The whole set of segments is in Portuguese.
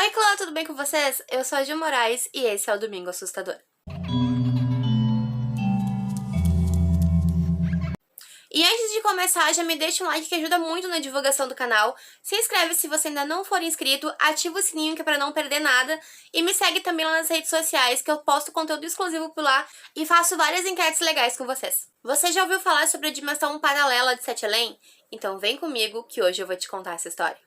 Oi, Clã, tudo bem com vocês? Eu sou a Gil Moraes e esse é o Domingo Assustador. E antes de começar, já me deixa um like que ajuda muito na divulgação do canal. Se inscreve se você ainda não for inscrito, ativa o sininho que é pra não perder nada. E me segue também lá nas redes sociais que eu posto conteúdo exclusivo por lá e faço várias enquetes legais com vocês. Você já ouviu falar sobre a dimensão paralela de Sete Além? Então vem comigo que hoje eu vou te contar essa história.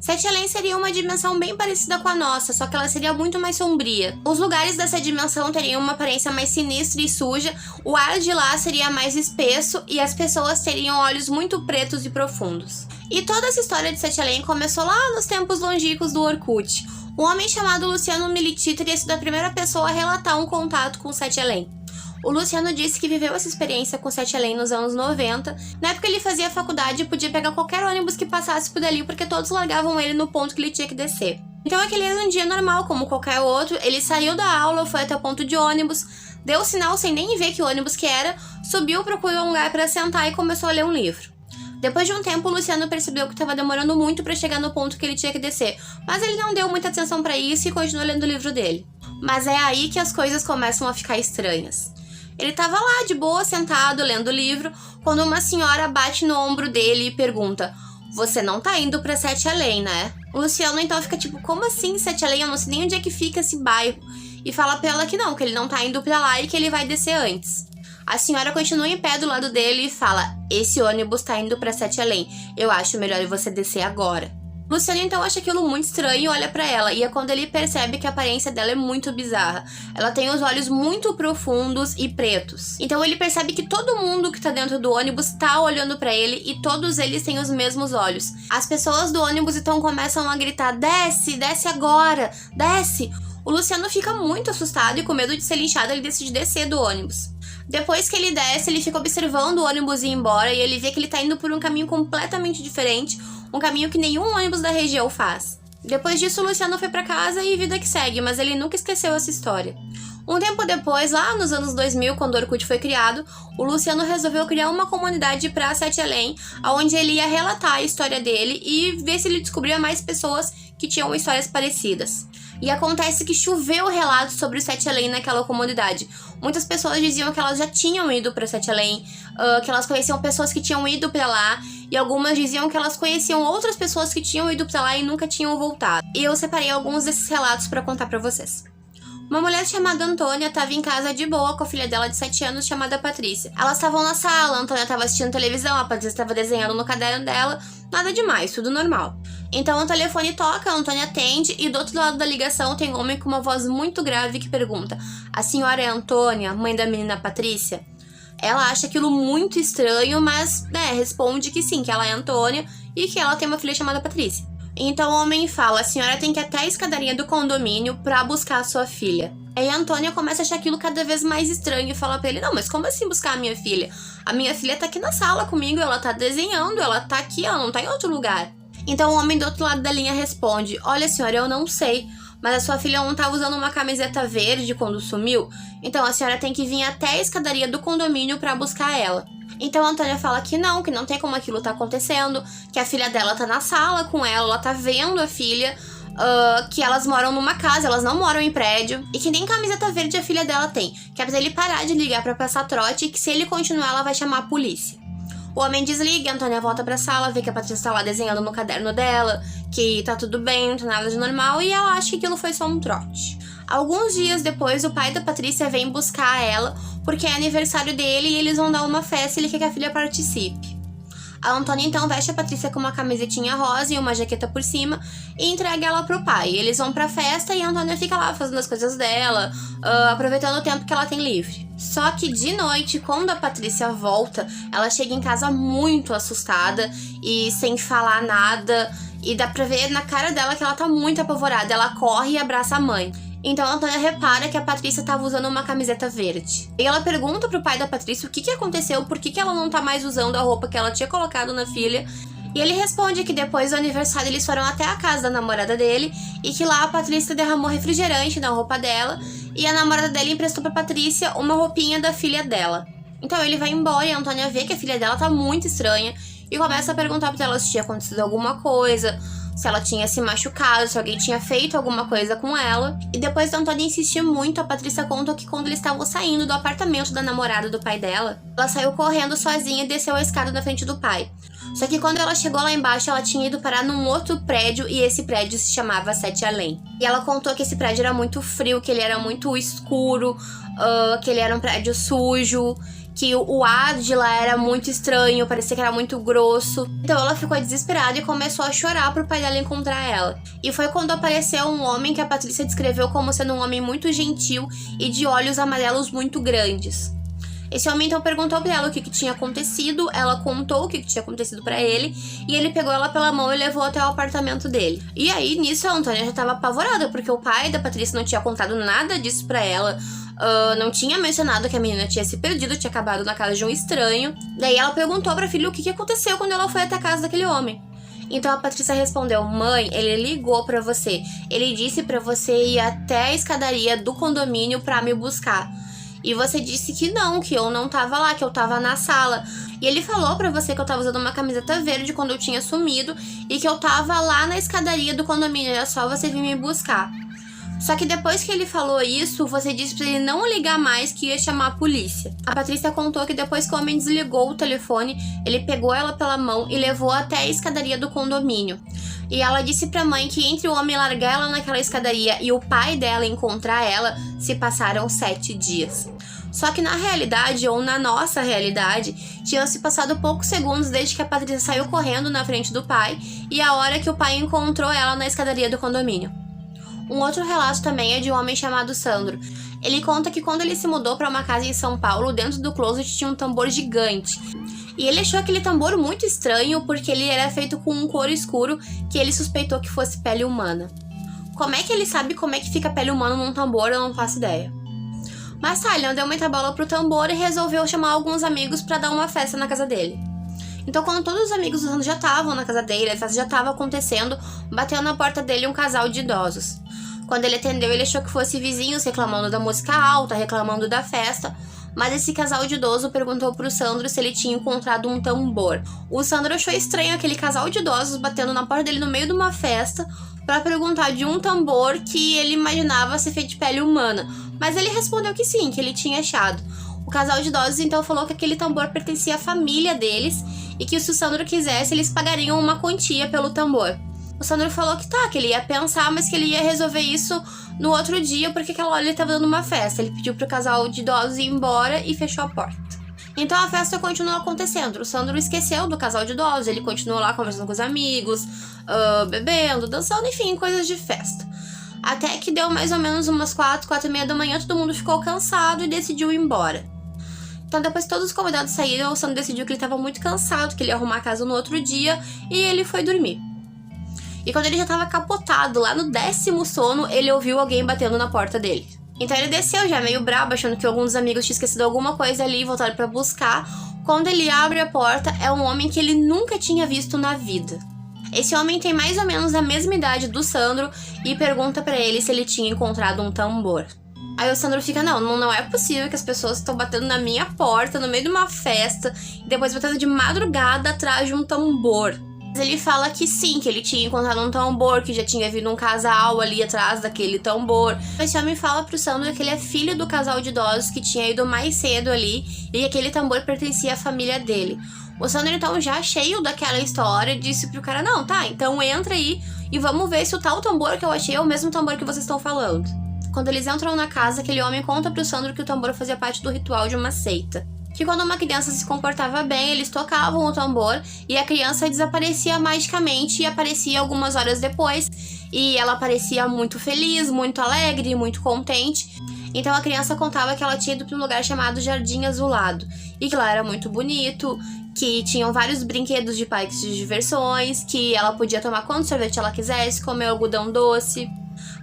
Sete Além seria uma dimensão bem parecida com a nossa, só que ela seria muito mais sombria. Os lugares dessa dimensão teriam uma aparência mais sinistra e suja, o ar de lá seria mais espesso e as pessoas teriam olhos muito pretos e profundos. E toda essa história de Sete Além começou lá nos tempos longínquos do Orkut. Um homem chamado Luciano Militi teria sido a primeira pessoa a relatar um contato com Sete Além. O Luciano disse que viveu essa experiência com Sete Além nos anos 90. Na época ele fazia faculdade e podia pegar qualquer ônibus que passasse por ali porque todos largavam ele no ponto que ele tinha que descer. Então aquele era um dia normal, como qualquer outro. Ele saiu da aula, foi até o ponto de ônibus, deu sinal sem nem ver que ônibus que era, subiu, procurou um lugar para sentar e começou a ler um livro. Depois de um tempo, o Luciano percebeu que estava demorando muito para chegar no ponto que ele tinha que descer, mas ele não deu muita atenção para isso e continuou lendo o livro dele. Mas é aí que as coisas começam a ficar estranhas. Ele estava lá de boa, sentado, lendo o livro, quando uma senhora bate no ombro dele e pergunta: "Você não tá indo pra Sete Além, né?" O Luciano então fica tipo: "Como assim Sete Além? Eu não sei nem onde é que fica esse bairro." E fala pra ela que não, que ele não tá indo pra lá e que ele vai descer antes. A senhora continua em pé do lado dele e fala: "Esse ônibus tá indo pra Sete Além. Eu acho melhor você descer agora." Luciano então acha aquilo muito estranho e olha pra ela, e é quando ele percebe que a aparência dela é muito bizarra. Ela tem os olhos muito profundos e pretos. Então ele percebe que todo mundo que tá dentro do ônibus tá olhando pra ele e todos eles têm os mesmos olhos. As pessoas do ônibus então começam a gritar: "Desce, desce agora, desce!" O Luciano fica muito assustado e com medo de ser linchado ele decide descer do ônibus. Depois que ele desce, ele fica observando o ônibus ir embora e ele vê que ele tá indo por um caminho completamente diferente, um caminho que nenhum ônibus da região faz. Depois disso, o Luciano foi pra casa e vida que segue, mas ele nunca esqueceu essa história. Um tempo depois, lá nos anos 2000, quando o Orkut foi criado, o Luciano resolveu criar uma comunidade pra Sete Além, onde ele ia relatar a história dele e ver se ele descobria mais pessoas que tinham histórias parecidas. E acontece que choveu relatos sobre o Sete Além naquela comunidade. Muitas pessoas diziam que elas já tinham ido para Sete Além, que elas conheciam pessoas que tinham ido para lá, e algumas diziam que elas conheciam outras pessoas que tinham ido para lá e nunca tinham voltado. E eu separei alguns desses relatos para contar para vocês. Uma mulher chamada Antônia estava em casa de boa com a filha dela de 7 anos chamada Patrícia. Elas estavam na sala, a Antônia estava assistindo televisão, a Patrícia estava desenhando no caderno dela, nada demais, tudo normal. Então o telefone toca, a Antônia atende e do outro lado da ligação tem um homem com uma voz muito grave que pergunta: "A senhora é Antônia, mãe da menina Patrícia?" Ela acha aquilo muito estranho, mas responde que sim, que ela é Antônia e que ela tem uma filha chamada Patrícia. Então o homem fala: "A senhora tem que ir até a escadaria do condomínio pra buscar a sua filha." Aí a Antônia começa a achar aquilo cada vez mais estranho e fala pra ele: "Não, mas como assim buscar a minha filha? A minha filha tá aqui na sala comigo, ela tá desenhando, ela tá aqui, ela não tá em outro lugar." Então o homem do outro lado da linha responde: "Olha senhora, eu não sei, mas a sua filha não tá usando uma camiseta verde quando sumiu, então a senhora tem que vir até a escadaria do condomínio pra buscar ela." Então a Antônia fala que não tem como aquilo tá acontecendo, que a filha dela tá na sala com ela tá vendo a filha, que elas moram numa casa, elas não moram em prédio, e que nem camiseta verde a filha dela tem, que é pra ele parar de ligar pra passar trote e que se ele continuar ela vai chamar a polícia. O homem desliga, a Antônia volta pra sala, vê que a Patrícia tá lá desenhando no caderno dela, que tá tudo bem, não tem nada de normal, e ela acha que aquilo foi só um trote. Alguns dias depois, o pai da Patrícia vem buscar ela, porque é aniversário dele e eles vão dar uma festa e ele quer que a filha participe. A Antônia então veste a Patrícia com uma camisetinha rosa e uma jaqueta por cima e entrega ela pro pai. Eles vão pra festa e a Antônia fica lá fazendo as coisas dela, aproveitando o tempo que ela tem livre. Só que de noite, quando a Patrícia volta, ela chega em casa muito assustada e sem falar nada, e dá pra ver na cara dela que ela tá muito apavorada. Ela corre e abraça a mãe. Então a Antônia repara que a Patrícia estava usando uma camiseta verde. E ela pergunta pro pai da Patrícia o que aconteceu, por que ela não tá mais usando a roupa que ela tinha colocado na filha. E ele responde que depois do aniversário eles foram até a casa da namorada dele e que lá a Patrícia derramou refrigerante na roupa dela e a namorada dele emprestou pra Patrícia uma roupinha da filha dela. Então ele vai embora e a Antônia vê que a filha dela tá muito estranha e começa a perguntar pra ela se tinha acontecido alguma coisa, se ela tinha se machucado, se alguém tinha feito alguma coisa com ela. E depois do Antônio insistir muito, a Patrícia conta que quando eles estavam saindo do apartamento da namorada do pai dela, ela saiu correndo sozinha e desceu a escada na frente do pai. Só que quando ela chegou lá embaixo, ela tinha ido parar num outro prédio e esse prédio se chamava Sete Além. E ela contou que esse prédio era muito frio, que ele era muito escuro, que ele era um prédio sujo, que o ar de lá era muito estranho, parecia que era muito grosso. Então ela ficou desesperada e começou a chorar pro pai dela encontrar ela. E foi quando apareceu um homem que a Patrícia descreveu como sendo um homem muito gentil e de olhos amarelos muito grandes. Esse homem então perguntou pra ela o que tinha acontecido, ela contou o que tinha acontecido pra ele, e ele pegou ela pela mão e levou até o apartamento dele. E aí, nisso, a Antônia já tava apavorada, porque o pai da Patrícia não tinha contado nada disso pra ela, não tinha mencionado que a menina tinha se perdido, tinha acabado na casa de um estranho. Daí ela perguntou pra filha o que aconteceu quando ela foi até a casa daquele homem. Então a Patrícia respondeu: mãe, ele ligou pra você, ele disse pra você ir até a escadaria do condomínio pra me buscar. E você disse que eu não tava lá, que eu tava na sala. E ele falou pra você que eu tava usando uma camiseta verde quando eu tinha sumido e que eu tava lá na escadaria do condomínio, era só você vir me buscar. Só que depois que ele falou isso, você disse pra ele não ligar mais, que ia chamar a polícia. A Patrícia contou que depois que o homem desligou o telefone, ele pegou ela pela mão e levou até a escadaria do condomínio. E ela disse pra mãe que entre o homem largar ela naquela escadaria e o pai dela encontrar ela, se passaram 7 dias. Só que na realidade, ou na nossa realidade, tinham se passado poucos segundos desde que a Patrícia saiu correndo na frente do pai e a hora que o pai encontrou ela na escadaria do condomínio. Um outro relato também é de um homem chamado Sandro. Ele conta que quando ele se mudou para uma casa em São Paulo, dentro do closet tinha um tambor gigante. E ele achou aquele tambor muito estranho porque ele era feito com um couro escuro que ele suspeitou que fosse pele humana. Como é que ele sabe como é que fica pele humana num tambor? Eu não faço ideia. Mas tá, ele não deu muita bola pro tambor e resolveu chamar alguns amigos pra dar uma festa na casa dele. Então, quando todos os amigos do Sandro já estavam na casa dele, a festa já estava acontecendo, bateu na porta dele um casal de idosos. Quando ele atendeu, ele achou que fosse vizinhos reclamando da música alta, reclamando da festa, mas esse casal de idoso perguntou pro Sandro se ele tinha encontrado um tambor. O Sandro achou estranho aquele casal de idosos batendo na porta dele no meio de uma festa pra perguntar de um tambor que ele imaginava ser feito de pele humana, mas ele respondeu que sim, que ele tinha achado. O casal de idosos então falou que aquele tambor pertencia à família deles e que se o Sandro quisesse, eles pagariam uma quantia pelo tambor. O Sandro falou que que ele ia pensar, mas que ele ia resolver isso no outro dia, porque aquela hora ele estava dando uma festa. Ele pediu pro casal de idosos ir embora e fechou a porta. Então a festa continuou acontecendo. O Sandro esqueceu do casal de idosos, ele continuou lá conversando com os amigos, bebendo, dançando, enfim, coisas de festa. Até que deu mais ou menos umas 4h30 da manhã, todo mundo ficou cansado e decidiu ir embora. Então depois que todos os convidados saíram, o Sandro decidiu que ele estava muito cansado, que ele ia arrumar a casa no outro dia e ele foi dormir. E quando ele já estava capotado, lá no 10º sono, ele ouviu alguém batendo na porta dele. Então ele desceu já meio brabo, achando que alguns amigos tinham esquecido alguma coisa ali e voltaram pra buscar. Quando ele abre a porta, é um homem que ele nunca tinha visto na vida. Esse homem tem mais ou menos a mesma idade do Sandro e pergunta pra ele se ele tinha encontrado um tambor. Aí o Sandro fica, não é possível que as pessoas estão batendo na minha porta no meio de uma festa e depois batendo de madrugada atrás de um tambor. Ele fala que sim, que ele tinha encontrado um tambor, que já tinha vindo um casal ali atrás daquele tambor. Esse homem fala pro Sandro que ele é filho do casal de idosos que tinha ido mais cedo ali e que aquele tambor pertencia à família dele. O Sandro, então, já cheio daquela história, disse pro cara, então entra aí e vamos ver se o tal tambor que eu achei é o mesmo tambor que vocês estão falando. Quando eles entram na casa, aquele homem conta pro Sandro que o tambor fazia parte do ritual de uma seita. Que quando uma criança se comportava bem, eles tocavam o tambor e a criança desaparecia magicamente e aparecia algumas horas depois. E ela parecia muito feliz, muito alegre, muito contente. Então a criança contava que ela tinha ido para um lugar chamado Jardim Azulado. E que lá era muito bonito, que tinham vários brinquedos de parques de diversões, que ela podia tomar quanto sorvete ela quisesse, comer algodão doce.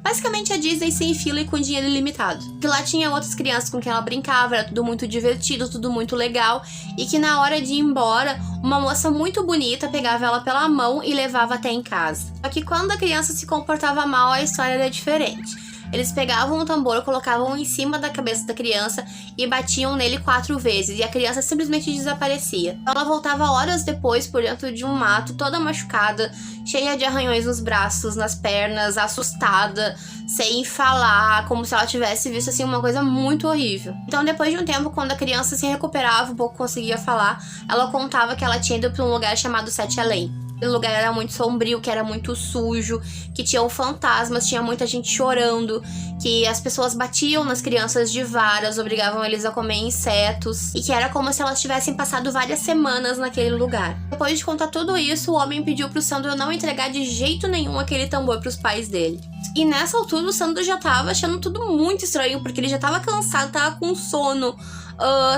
Basicamente a Disney sem fila e com dinheiro ilimitado. Que lá tinha outras crianças com quem ela brincava, era tudo muito divertido, tudo muito legal. E que na hora de ir embora, uma moça muito bonita pegava ela pela mão e levava até em casa. Só que quando a criança se comportava mal, a história era diferente. Eles pegavam o tambor, colocavam em cima da cabeça da criança e batiam nele 4 vezes, e a criança simplesmente desaparecia. Ela voltava horas depois por dentro de um mato, toda machucada, cheia de arranhões nos braços, nas pernas, assustada, sem falar, como se ela tivesse visto assim uma coisa muito horrível. Então, depois de um tempo, quando a criança se recuperava, um pouco conseguia falar, ela contava que ela tinha ido para um lugar chamado Sete Além. O lugar era muito sombrio, que era muito sujo, que tinham fantasmas, tinha muita gente chorando, que as pessoas batiam nas crianças de varas, obrigavam eles a comer insetos, e que era como se elas tivessem passado várias semanas naquele lugar. Depois de contar tudo isso, o homem pediu pro Sandro não entregar de jeito nenhum aquele tambor pros pais dele. E nessa altura o Sandro já tava achando tudo muito estranho, porque ele já tava cansado, tava com sono,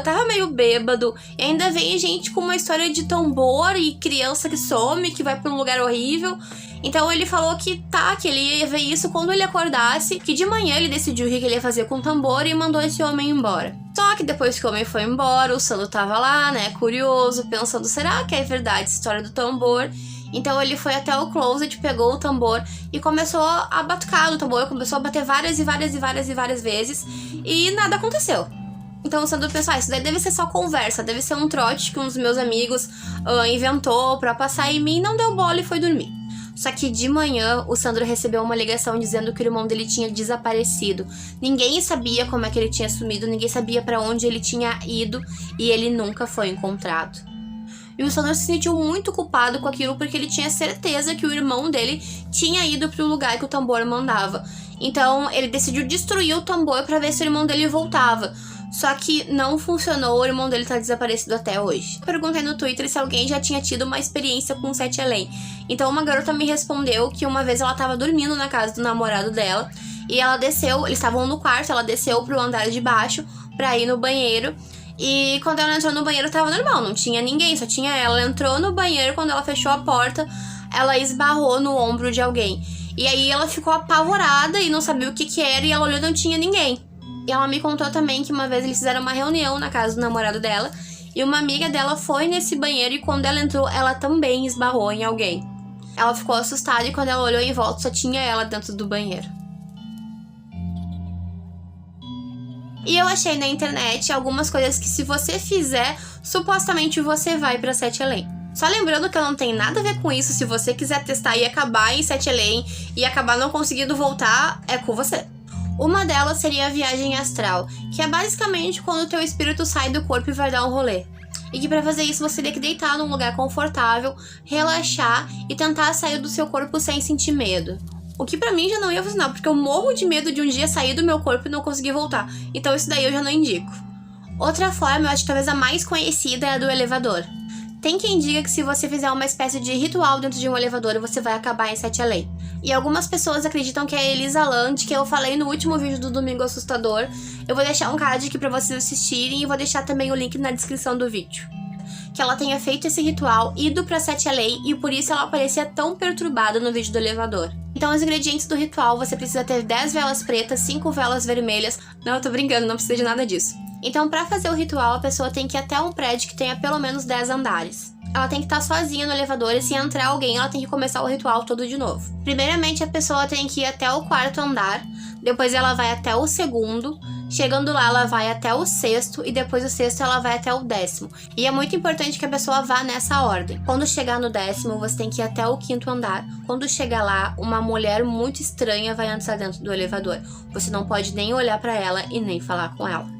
tava meio bêbado, e ainda vem gente com uma história de tambor e criança que some, que vai pra um lugar horrível. Então ele falou que ele ia ver isso quando ele acordasse, que de manhã ele decidiu o que ele ia fazer com o tambor e mandou esse homem embora. Só que depois que o homem foi embora, o Sandro tava lá, né, curioso, pensando, será que é verdade essa história do tambor? Então ele foi até o closet, pegou o tambor e começou a batucar no tambor, começou a bater várias vezes e nada aconteceu. Então o Sandro pensou, isso daí deve ser só conversa, deve ser um trote que um dos meus amigos inventou pra passar em mim, não deu bola e foi dormir. Só que de manhã o Sandro recebeu uma ligação dizendo que o irmão dele tinha desaparecido. Ninguém sabia como é que ele tinha sumido, ninguém sabia pra onde ele tinha ido e ele nunca foi encontrado. E o Sandro se sentiu muito culpado com aquilo porque ele tinha certeza que o irmão dele tinha ido pro lugar que o tambor mandava. Então ele decidiu destruir o tambor pra ver se o irmão dele voltava. Só que não funcionou, o irmão dele tá desaparecido até hoje. Perguntei no Twitter se alguém já tinha tido uma experiência com Sete Além. Então uma garota me respondeu que uma vez ela tava dormindo na casa do namorado dela e ela desceu, eles estavam no quarto, ela desceu pro andar de baixo pra ir no banheiro. E quando ela entrou no banheiro tava normal, não tinha ninguém, só tinha ela. Ela entrou no banheiro, quando ela fechou a porta, ela esbarrou no ombro de alguém. E aí ela ficou apavorada e não sabia o que era, e ela olhou e não tinha ninguém. E ela me contou também que uma vez eles fizeram uma reunião na casa do namorado dela, e uma amiga dela foi nesse banheiro e quando ela entrou, ela também esbarrou em alguém. Ela ficou assustada e quando ela olhou em volta, só tinha ela dentro do banheiro. E eu achei na internet algumas coisas que se você fizer, supostamente você vai pra Sete Além. Só lembrando que eu não tenho nada a ver com isso, se você quiser testar e acabar em Sete Além e acabar não conseguindo voltar, é com você. Uma delas seria a viagem astral, que é basicamente quando o teu espírito sai do corpo e vai dar um rolê. E que pra fazer isso você teria que deitar num lugar confortável, relaxar e tentar sair do seu corpo sem sentir medo. O que pra mim já não ia funcionar, porque eu morro de medo de um dia sair do meu corpo e não conseguir voltar. Então isso daí eu já não indico. Outra forma, eu acho que talvez a mais conhecida é a do elevador. Tem quem diga que se você fizer uma espécie de ritual dentro de um elevador, você vai acabar em Sete Além. E algumas pessoas acreditam que é a Elisa Land, que eu falei no último vídeo do Domingo Assustador. Eu vou deixar um card aqui pra vocês assistirem e vou deixar também o link na descrição do vídeo. Que ela tenha feito esse ritual, ido pra Sete Além e por isso ela parecia tão perturbada no vídeo do elevador. Então os ingredientes do ritual, você precisa ter 10 velas pretas, 5 velas vermelhas. Não, eu tô brincando, não precisa de nada disso. Então pra fazer o ritual, a pessoa tem que ir até um prédio que tenha pelo menos 10 andares. Ela tem que estar sozinha no elevador e se entrar alguém, ela tem que começar o ritual todo de novo. Primeiramente, a pessoa tem que ir até o 4º andar, depois ela vai até o 2º, chegando lá ela vai até o 6º e depois do 6º ela vai até o 10º. E é muito importante que a pessoa vá nessa ordem. Quando chegar no 10º, você tem que ir até o 5º andar. Quando chegar lá, uma mulher muito estranha vai entrar dentro do elevador. Você não pode nem olhar pra ela e nem falar com ela.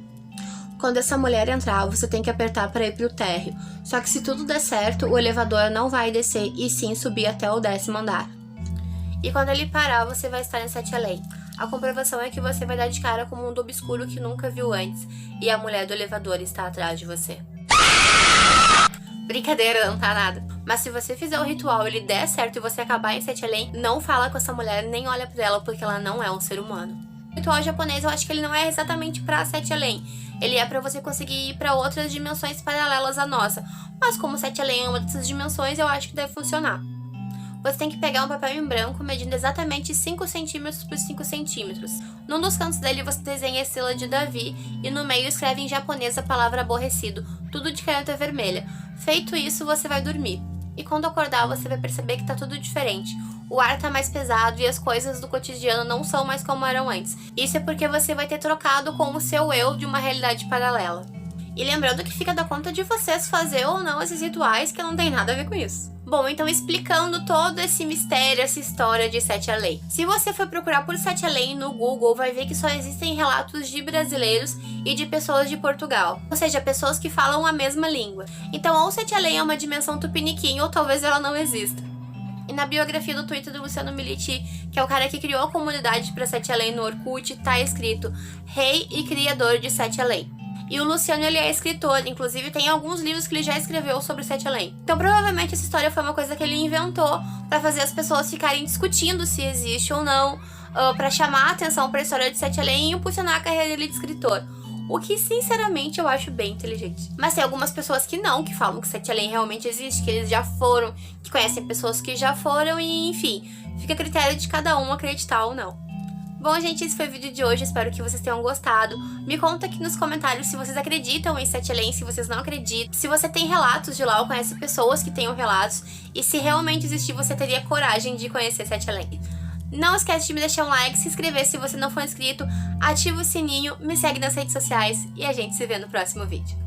Quando essa mulher entrar, você tem que apertar para ir pro térreo. Só que se tudo der certo, o elevador não vai descer e sim subir até o 10º andar. E quando ele parar, você vai estar em Sete Além. A comprovação é que você vai dar de cara com um mundo obscuro que nunca viu antes. E a mulher do elevador está atrás de você. Brincadeira, não tá nada. Mas se você fizer o ritual e ele der certo e você acabar em Sete Além, não fala com essa mulher nem olha pra ela, porque ela não é um ser humano. O ritual japonês, eu acho que ele não é exatamente pra Sete Além. Ele é pra você conseguir ir pra outras dimensões paralelas à nossa. Mas como Sete Além é uma dessas dimensões, eu acho que deve funcionar. Você tem que pegar um papel em branco medindo exatamente 5 cm por 5 cm. Num dos cantos dele você desenha a estrela de Davi e no meio escreve em japonês a palavra aborrecido, tudo de caneta vermelha. Feito isso, você vai dormir. e quando acordar você vai perceber que tá tudo diferente. O ar tá mais pesado e as coisas do cotidiano não são mais como eram antes. Isso é porque você vai ter trocado com o seu eu de uma realidade paralela. E lembrando que fica da conta de vocês fazer ou não esses rituais, que não tem nada a ver com isso. Bom, então explicando todo esse mistério, essa história de Sete Além. Se você for procurar por Sete Além no Google, vai ver que só existem relatos de brasileiros e de pessoas de Portugal. Ou seja, pessoas que falam a mesma língua. Então, ou Sete Além é uma dimensão tupiniquim, ou talvez ela não exista. E na biografia do Twitter do Luciano Militi, que é o cara que criou a comunidade para Sete Além no Orkut, tá escrito Rei e Criador de Sete Além. E o Luciano, ele é escritor, inclusive tem alguns livros que ele já escreveu sobre Sete Além. Então provavelmente essa história foi uma coisa que ele inventou para fazer as pessoas ficarem discutindo se existe ou não, para chamar a atenção para a história de Sete Além e impulsionar a carreira dele de escritor. O que, sinceramente, eu acho bem inteligente. Mas tem algumas pessoas que não, que falam que Sete Além realmente existe, que eles já foram, que conhecem pessoas que já foram e, enfim, fica a critério de cada um acreditar ou não. Bom, gente, esse foi o vídeo de hoje, espero que vocês tenham gostado. Me conta aqui nos comentários se vocês acreditam em Sete Além, se vocês não acreditam, se você tem relatos de lá ou conhece pessoas que tenham relatos, e se realmente existir, você teria coragem de conhecer Sete Além. Não esquece de me deixar um like, se inscrever se você não for inscrito, ativa o sininho, me segue nas redes sociais e a gente se vê no próximo vídeo.